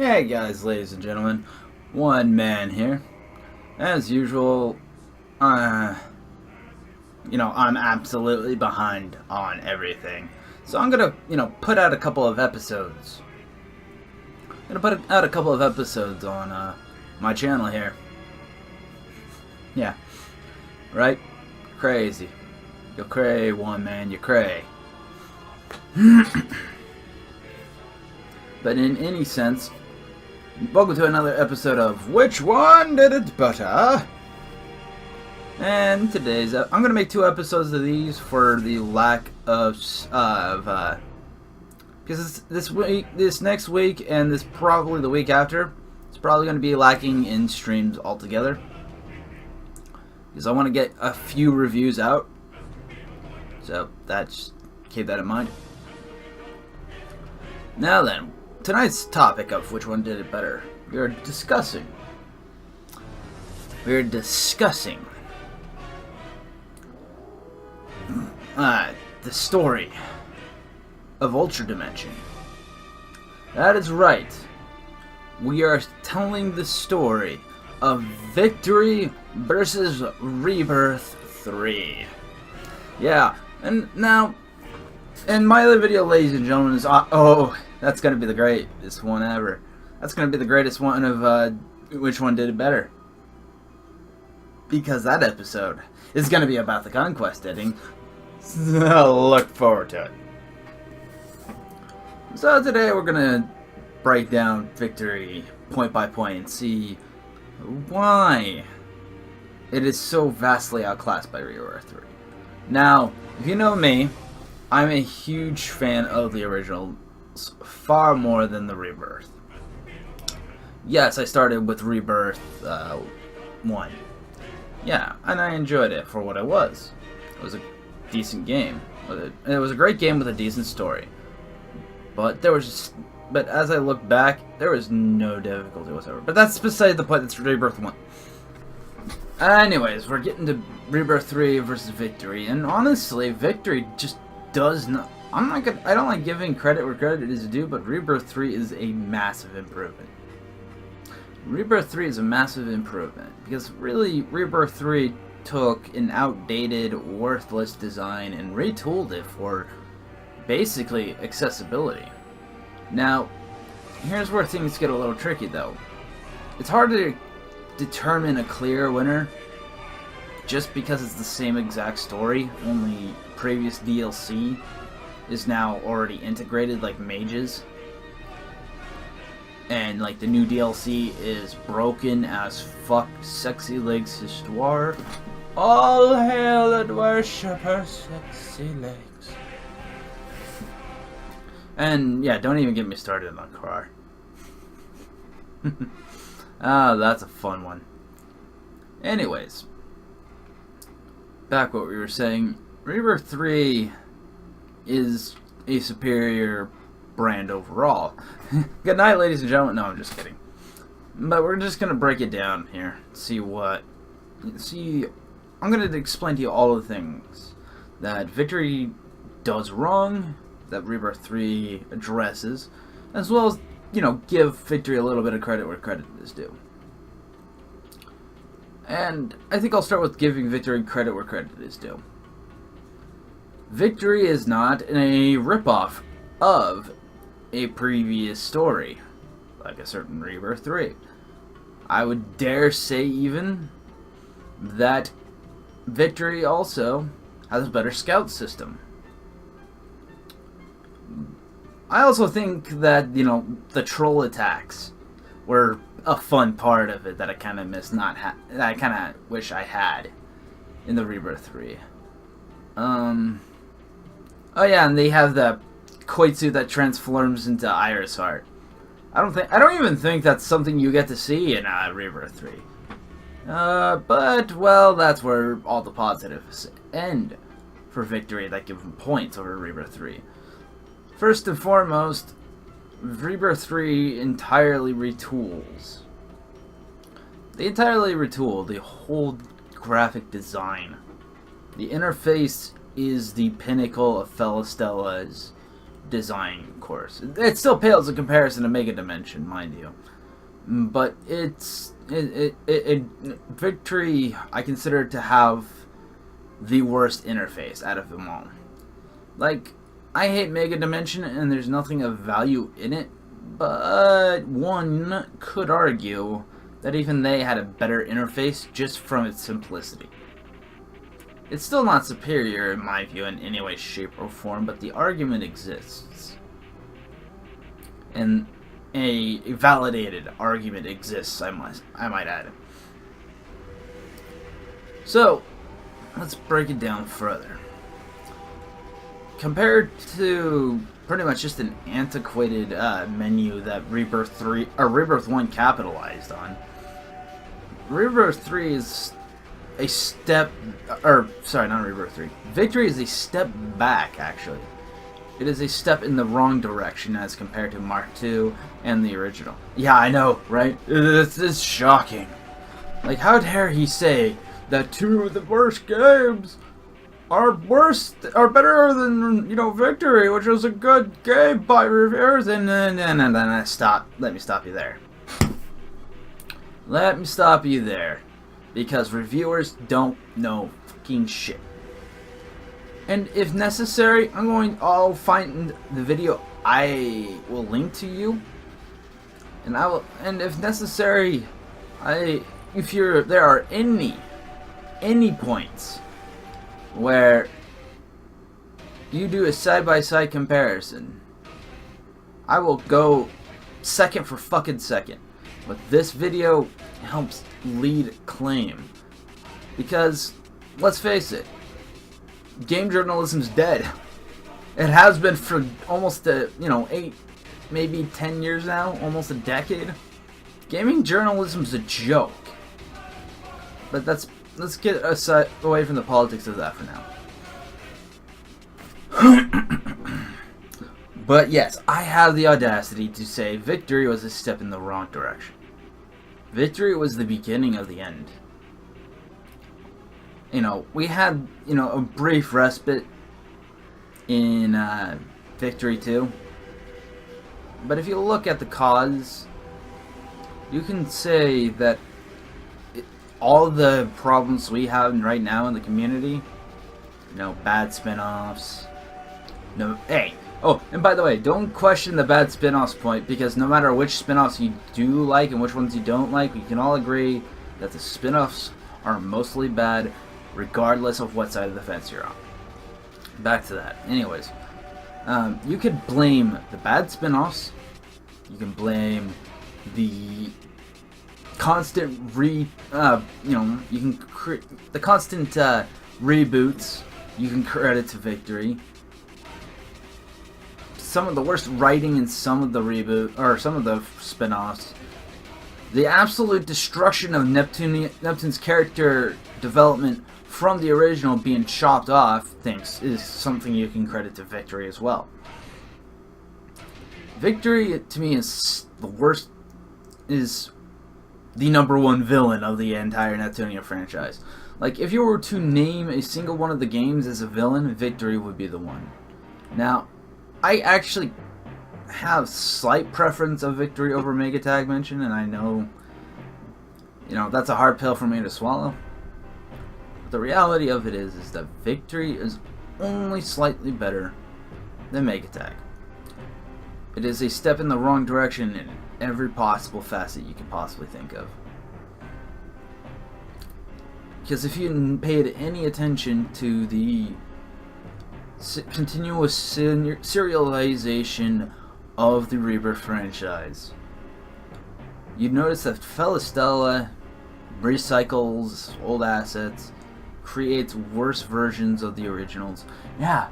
Hey guys, ladies and gentlemen, one man here. As usual, I'm absolutely behind on everything. So I'm gonna, put out a couple of episodes. I'm gonna put out a couple of episodes on my channel here. Yeah, right? Crazy. You're cray, one man, you're cray. But in any sense, welcome to another episode of Which One Did It Better? And today's I'm gonna make two episodes of these for the lack of because this next week, and this probably the week after, it's probably gonna be lacking in streams altogether. Because I want to get a few reviews out, so keep that in mind. Now then. Tonight's topic of Which One Did It Better, we're discussing the story of Ultra Dimension. That is right. We are telling the story of Victory versus Rebirth 3. Yeah, and now, in my other video, ladies and gentlemen, is that's gonna be the greatest one ever. That's gonna be the greatest one of Which One Did It Better, because that episode is gonna be about the Conquest Ending. So look forward to it. So today we're gonna break down Victory point by point and see why it is so vastly outclassed by Rebirth 3. Now, if you know me, I'm a huge fan of the original, far more than the Rebirth. Yes, I started with Rebirth 1. Yeah, and I enjoyed it for what it was. It was a decent game. It was a great game with a decent story. But as I look back, there was no difficulty whatsoever. But that's beside the point. That's Rebirth 1. Anyways, we're getting to Rebirth 3 versus Victory, and honestly, Victory just does not. I don't like giving credit where credit is due, but Rebirth 3 is a massive improvement. Rebirth 3 is a massive improvement because really, Rebirth 3 took an outdated, worthless design and retooled it for basically accessibility. Now, here's where things get a little tricky though. It's hard to determine a clear winner just because it's the same exact story, only previous DLC is now already integrated, like mages, and like the new DLC is broken as fuck. Sexy legs histoire, all hail and worship her sexy legs. And yeah, don't even get me started on car. That's a fun one. Anyways, back what we were saying, Rebirth 3 is a superior brand overall. Good night, ladies and gentlemen. No, I'm just kidding. But we're just gonna break it down here. I'm gonna explain to you all the things that Victory does wrong, that Rebirth 3 addresses, as well as, give Victory a little bit of credit where credit is due. And I think I'll start with giving Victory credit where credit is due. Victory is not a ripoff of a previous story, like a certain Rebirth 3. I would dare say even that Victory also has a better scout system. I also think that, the troll attacks were a fun part of it that I kind of missed, that I kind of wish I had in the Rebirth 3. Oh yeah, and they have the Koitsu that transforms into Iris Heart. I don't even think that's something you get to see in Rebirth 3. But well, that's where all the positives end for Victory that give them points over Rebirth 3. First and foremost, Rebirth 3 entirely retools. They entirely retool the whole graphic design. The interface is the pinnacle of Felistella's design, of course. It still pales in comparison to Mega Dimension, mind you. But Victory, I consider to have the worst interface out of them all. Like, I hate Mega Dimension, and there's nothing of value in it, but one could argue that even they had a better interface just from its simplicity. It's still not superior, in my view, in any way, shape, or form, but the argument exists. And a validated argument exists, I might add. So, let's break it down further. Compared to pretty much just an antiquated menu that Rebirth 1 capitalized on, Rebirth 3 is a step, sorry, not Rebirth 3. Victory is a step back, actually. It is a step in the wrong direction as compared to Mark II and the original. Yeah, I know, right? It's shocking. Like, how dare he say that two of the worst games are better than, Victory, which was a good game by reviewers, and then stop. Let me stop you there. Let me stop you there. Because reviewers don't know fucking shit. And if necessary, I'll find the video I will link to you. And if necessary, there are any points where you do a side-by-side comparison, I will go second for fucking second. But this video helps lead claim. Because, let's face it, game journalism's dead. It has been for almost 8, maybe 10 years now, almost a decade. Gaming journalism's a joke. But let's get away from the politics of that for now. But yes, I have the audacity to say Victory was a step in the wrong direction. Victory was the beginning of the end. We had, a brief respite in Victory 2. But if you look at the cause, you can say that all the problems we have right now in the community, bad spin-offs, and by the way, don't question the bad spin-offs point, because no matter which spin-offs you do like and which ones you don't like, we can all agree that the spin-offs are mostly bad, regardless of what side of the fence you're on. Back to that. Anyways, you could blame the bad spin-offs, you can blame the constant the constant reboots, you can credit to Victory. Some of the worst writing in some of the spin-offs. The absolute destruction of Neptune's character development from the original being chopped off is something you can credit to Victory as well. Victory, to me, is the worst, is the #1 villain of the entire Neptunia franchise. Like, if you were to name a single one of the games as a villain, Victory would be the one. Now, I actually have slight preference of Victory over Mega Tag Mention, and I know, that's a hard pill for me to swallow. But the reality of it is that Victory is only slightly better than Mega Tag. It is a step in the wrong direction in every possible facet you could possibly think of. Because if you paid any attention to the continuous serialization of the Rebirth franchise, you'd notice that Felistella recycles old assets, creates worse versions of the originals. Yeah,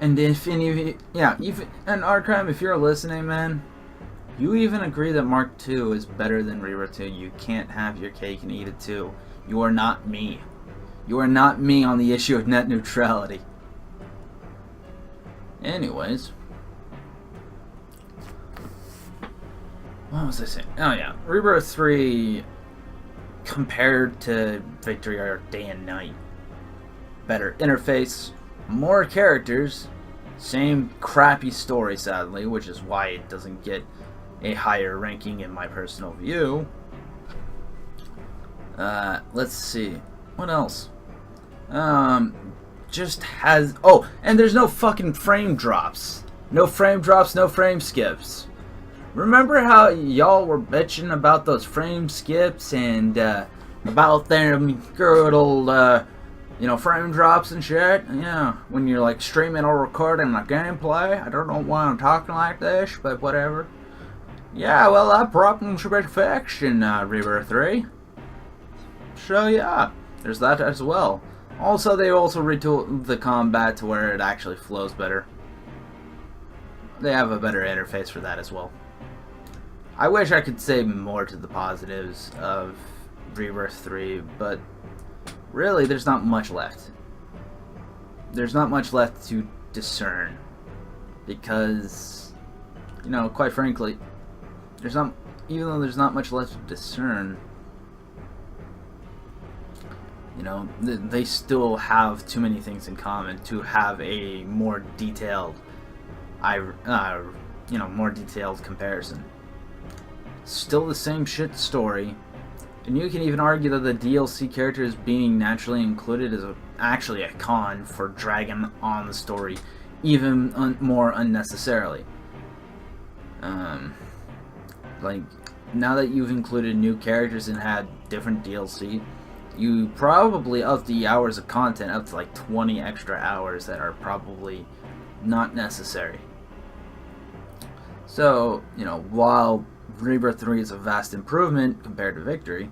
and even Arkham, if you're listening, man, you even agree that Mark II is better than Rebirth 2. You can't have your cake and eat it too. You are not me. You are not me on the issue of net neutrality. Anyways, what was I saying? Oh yeah, Rebirth 3 compared to Victory are day and night. Better interface, more characters, Same crappy story, sadly, which is why it doesn't get a higher ranking in my personal view. Let's see. What else? Just has... Oh, and there's no fucking frame drops. No frame drops, no frame skips. Remember how y'all were bitching about those frame skips and, about them good old, you know, frame drops and shit? Yeah, when you're, like, streaming or recording a gameplay. I don't know why I'm talking like this, but whatever. Yeah, well, that problem's been fixed in, Rebirth 3. So, yeah, there's that as well. Also, they also retooled the combat to where it actually flows better. They have a better interface for that as well. I wish I could say more to the positives of Rebirth 3, but really there's not much left. There's not much left to discern. Because, you know, quite frankly, there's not, even though there's not much left to discern, you know, they still have too many things in common to have a more detailed, you know, more detailed comparison. Still the same shit story, and you can even argue that the DLC characters being naturally included is actually a con for dragging on the story even more unnecessarily. Like, now that you've included new characters and had different DLC, you probably up the hours of content up to like 20 extra hours that are probably not necessary. So, you know, while Rebirth 3 is a vast improvement compared to Victory,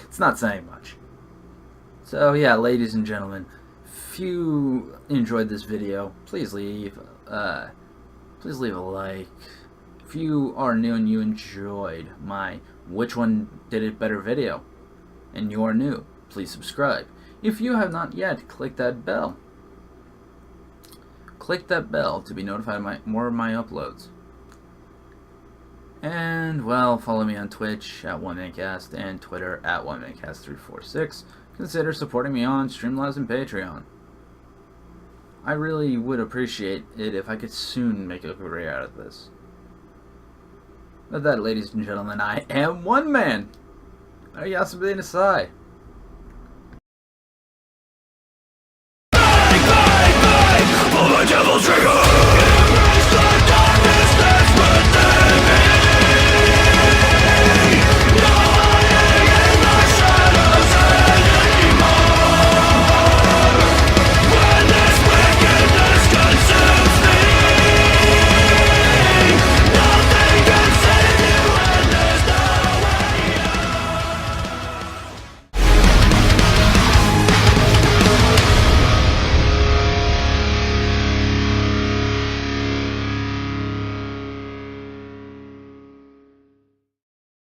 it's not saying much. So yeah, ladies and gentlemen, if you enjoyed this video, please leave a like. If you are new and you enjoyed my which one did it better video, and you are new, please subscribe. If you have not yet, click that bell. Click that bell to be notified of more of my uploads. And, well, follow me on Twitch at OneManCast and Twitter at OneManCast346. Consider supporting me on Streamlabs and Patreon. I really would appreciate it if I could soon make a career out of this. With that, ladies and gentlemen, I am One Man. Odyssey.